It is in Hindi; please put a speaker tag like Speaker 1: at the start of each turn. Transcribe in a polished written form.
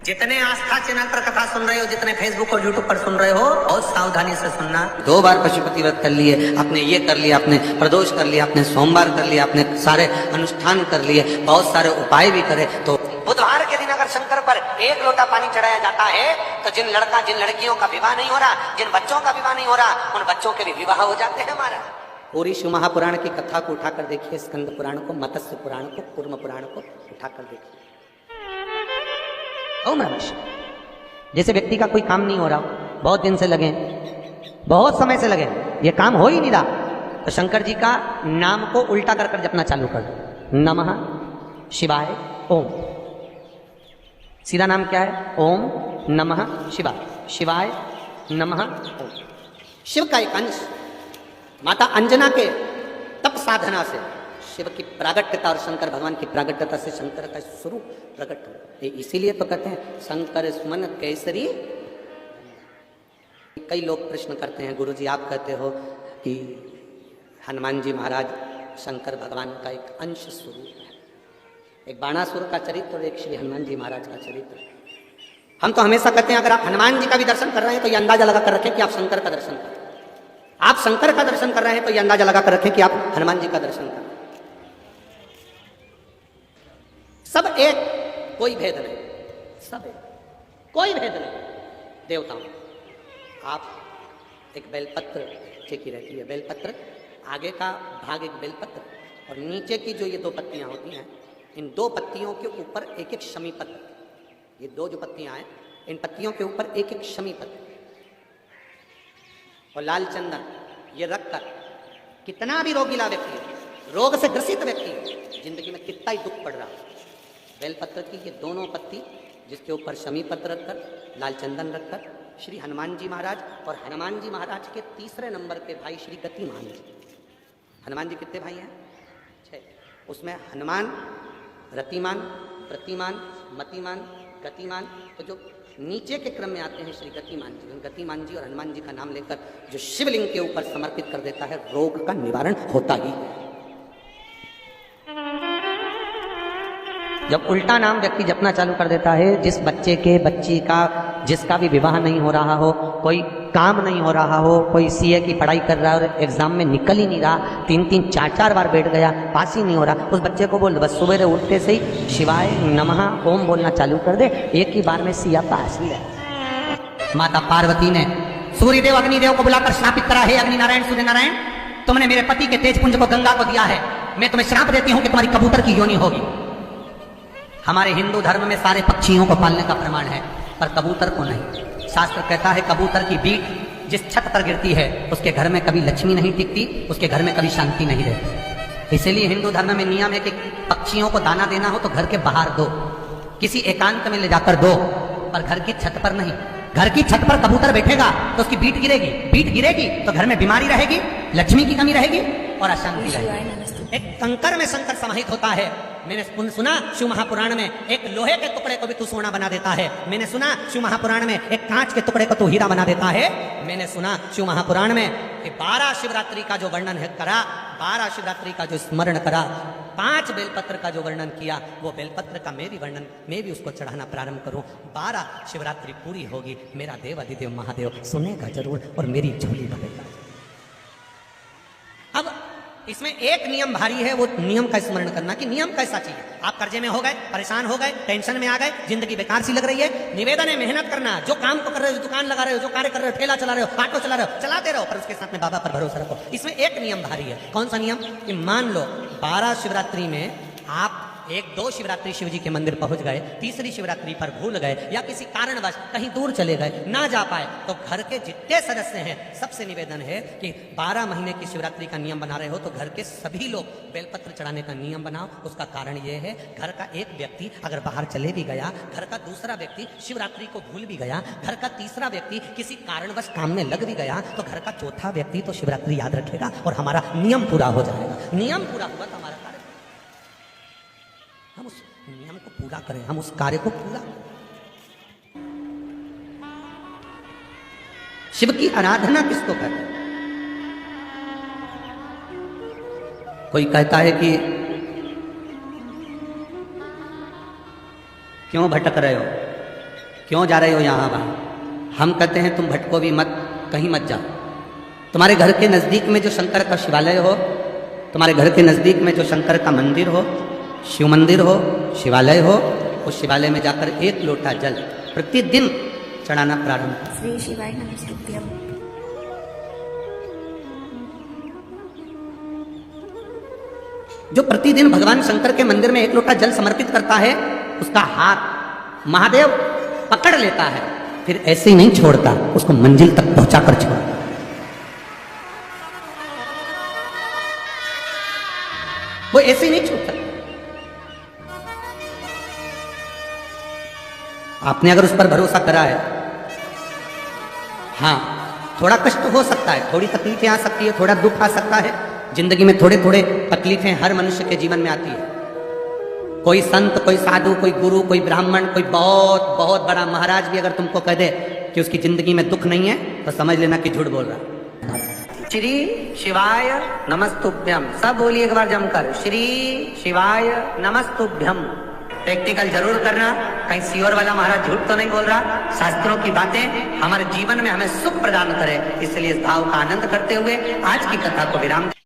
Speaker 1: जितने आस्था चैनल पर कथा सुन रहे हो, जितने फेसबुक और यूट्यूब पर सुन रहे हो, बहुत सावधानी से सुनना। 2 बार पशुपति व्रत कर लिए, आपने ये कर लिया, आपने प्रदोष कर लिया, आपने सोमवार कर लिया, आपने सारे अनुष्ठान कर लिए, बहुत सारे उपाय भी करे, तो बुधवार के दिन अगर शंकर पर 1 लोटा पानी चढ़ाया जाता है तो जिन लड़कियों का विवाह नहीं हो रहा, जिन बच्चों का विवाह नहीं हो रहा, उन बच्चों के भी विवाह हो जाते हैं। हमारा पूरी शिव महापुराण की कथा को उठाकर देखिए, स्कंद पुराण को, मत्स्य पुराण को, कूर्म पुराण को उठाकर देखिए। ओम नमः शिवाय। जैसे व्यक्ति का कोई काम नहीं हो रहा, बहुत दिन से लगे, बहुत समय से लगे, ये काम हो ही नहीं रहा, तो शंकर जी का नाम को उल्टा कर कर जपना चालू कर दो। नमः शिवाय ओम। सीधा नाम क्या है? ओम नमः शिवाय। शिवाय नमः ओम। शिव का एक अंश माता अंजना के तप साधना से शिव की प्रागट्यता और शंकर भगवान की प्रागट्यता से शंकर का स्वरूप प्रकट हो। इसीलिए तो कहते हैं शंकर सुमन केसरी। कई लोग प्रश्न करते हैं, गुरुजी आप कहते हो कि हनुमान जी महाराज शंकर भगवान का एक अंश स्वरूप है, एक बाणासुर का चरित्र और एक श्री हनुमान जी महाराज का चरित्र। हम तो हमेशा कहते हैं अगर आप हनुमान जी का भी दर्शन कर रहे हैं तो ये अंदाजा लगा कर रखें कि आप शंकर का दर्शन कर रहे हैं। आप शंकर का दर्शन कर रहे हैं तो ये अंदाजा लगा कर रखें कि आप हनुमान जी का दर्शन कर रहे हैं। सब एक, कोई भेद नहीं, सब एक, कोई भेद नहीं। देवताओं आप एक बेलपत्र की रहती है, बेलपत्र आगे का भाग एक बेलपत्र और नीचे की जो ये 2 पत्तियां होती हैं, इन 2 पत्तियों के ऊपर एक एक शमी पत्र। ये 2 जो पत्तियां हैं, इन पत्तियों के ऊपर एक एक शमी पत्र और लाल चंदन ये रखकर कितना भी रोगीला व्यक्ति है, रोग से ग्रसित व्यक्ति है, जिंदगी में कितना ही दुख पड़ रहा है, बेलपत्र की ये दोनों पत्ती जिसके ऊपर शमी पत्र रखकर, लाल चंदन रखकर श्री हनुमान जी महाराज और हनुमान जी महाराज के तीसरे नंबर के भाई श्री गतिमान जी। हनुमान जी कितने भाई हैं? 6। उसमें हनुमान, रतिमान, प्रतिमान, मतिमान, गतिमान, तो जो नीचे के क्रम में आते हैं श्री गतिमान जी। गतिमान जी और हनुमान जी का नाम लेकर जो शिवलिंग के ऊपर समर्पित कर देता है, रोग का निवारण होता ही है। जब उल्टा नाम व्यक्ति जपना चालू कर देता है, जिस बच्चे के, बच्ची का, जिसका भी विवाह नहीं हो रहा हो, कोई काम नहीं हो रहा हो, कोई सीए की पढ़ाई कर रहा है और एग्जाम में निकल ही नहीं रहा, 3-3, 4-4 बार बैठ गया, पास ही नहीं हो रहा, उस बच्चे को बोल दो बस सुबह उठते से ही शिवाय नमः ओम बोलना चालू कर दे, एक ही बार में सिया पास ही है। माता पार्वती ने सूर्यदेव अग्निदेव को बुलाकर श्रापित करा, हे अग्नि नारायण सूर्य नारायण, तुमने मेरे पति के तेज पुंज को गंगा को दिया है, मैं तुम्हें श्राप देती हूँ कि तुम्हारी कबूतर की योनि होगी। हमारे हिंदू धर्म में सारे पक्षियों को पालने का प्रमाण है, पर कबूतर को नहीं। शास्त्र कहता है कबूतर की बीट जिस छत पर गिरती है उसके घर में कभी लक्ष्मी नहीं टिकती, उसके घर में कभी शांति नहीं रहती। इसीलिए हिंदू धर्म में नियम है कि पक्षियों को दाना देना हो तो घर के बाहर दो, किसी एकांत में ले जाकर दो, पर घर की छत पर नहीं। घर की छत पर कबूतर बैठेगा तो उसकी बीट गिरेगी, बीट गिरेगी तो घर में बीमारी रहेगी, लक्ष्मी की कमी रहेगी और अशांति रहेगी। एक कंकर में शंकर समाहित होता है। मैंने सुना शिव महापुराण में एक लोहे के टुकड़े को भी तू सोना बना देता है। मैंने सुना शिव महापुराण में एक कांच के टुकड़े को तू हीरा बना देता है। मैंने सुना शिव महापुराण में कि 12 शिवरात्रि का जो वर्णन है करा, 12 शिवरात्रि का जो स्मरण करा, 5 बेलपत्र का जो वर्णन किया, वो बेलपत्र का मैं भी वर्णन, मैं भी उसको चढ़ाना प्रारंभ करूं। 12 शिवरात्रि पूरी होगी, मेरा देव अधिदेव महादेव सुनेगा जरूर और मेरी झोली भरेगा। अब इसमें एक नियम भारी है, वो नियम का स्मरण करना कि नियम कैसा चाहिए। आप कर्जे में हो गए, परेशान हो गए, टेंशन में आ गए, जिंदगी बेकार सी लग रही है, निवेदन है मेहनत करना। जो काम को कर रहे हो, जो दुकान लगा रहे हो, जो कार्य कर रहे हो, ठेला चला रहे हो, ऑटो चला रहे हो, चलाते रहो, पर उसके साथ में बाबा पर भरोसा रखो। इसमें एक नियम भारी है। कौन सा नियम? कि मान लो 12 शिवरात्रि में आप 1-2 शिवरात्रि शिव जी के मंदिर पहुंच गए, तीसरी शिवरात्रि पर भूल गए या किसी कारणवश कहीं दूर चले गए, ना जा पाए, तो घर के जितने सदस्य हैं सबसे निवेदन है कि 12 महीने की शिवरात्रि का नियम बना रहे हो तो घर के सभी लोग बेलपत्र चढ़ाने का नियम बनाओ। उसका कारण यह है, घर का एक व्यक्ति अगर बाहर चले भी गया, घर का दूसरा व्यक्ति शिवरात्रि को भूल भी गया, घर का तीसरा व्यक्ति किसी कारणवश काम में लग भी गया, तो घर का चौथा व्यक्ति तो शिवरात्रि याद रखेगा और हमारा नियम पूरा हो जाएगा। नियम पूरा हुआ तो हमारा कार्य, हम उस नियम को पूरा करें, हम उस कार्य को पूरा करें। शिव की आराधना किसको कहते हैं? कोई कहता है कि क्यों भटक रहे हो, क्यों जा रहे हो यहाँ वहाँ? हम कहते हैं तुम भटको भी मत, कहीं मत जाओ। तुम्हारे घर के नज़दीक में जो शंकर का शिवालय हो, तुम्हारे घर के नज़दीक में जो शंकर का मंदिर हो, शिव मंदिर हो, शिवालय हो, उस शिवालय में जाकर 1 लोटा जल प्रतिदिन चढ़ाना प्रारंभ करो।
Speaker 2: श्री शिवाय नमस्तुभ्यम।
Speaker 1: जो प्रतिदिन भगवान शंकर के मंदिर में 1 लोटा जल समर्पित करता है, उसका हाथ महादेव पकड़ लेता है, फिर ऐसे ही नहीं छोड़ता, उसको मंजिल तक पहुंचाकर छोड़ता। वो ऐसे ही नहीं छोड़ता। आपने अगर उस पर भरोसा करा है, हाँ थोड़ा कष्ट हो सकता है, थोड़ी तकलीफें आ सकती है, थोड़ा दुख आ सकता है, जिंदगी में थोड़े थोड़े तकलीफें हर मनुष्य के जीवन में आती है। कोई संत, कोई साधु, कोई गुरु, कोई ब्राह्मण, कोई बहुत बहुत बड़ा महाराज भी अगर तुमको कह दे कि उसकी जिंदगी में दुख नहीं है, तो समझ लेना कि झूठ बोल रहा है। श्री शिवाय नमस्तुभ्यम, सब बोलिए एक बार जमकर, श्री शिवाय नमस्तुभ्यम। प्रैक्टिकल जरूर करना, कहीं सियोर वाला महाराज झूठ तो नहीं बोल रहा। शास्त्रों की बातें हमारे जीवन में हमें सुख प्रदान करे, इसलिए इस भाव का आनंद करते हुए आज की कथा को विराम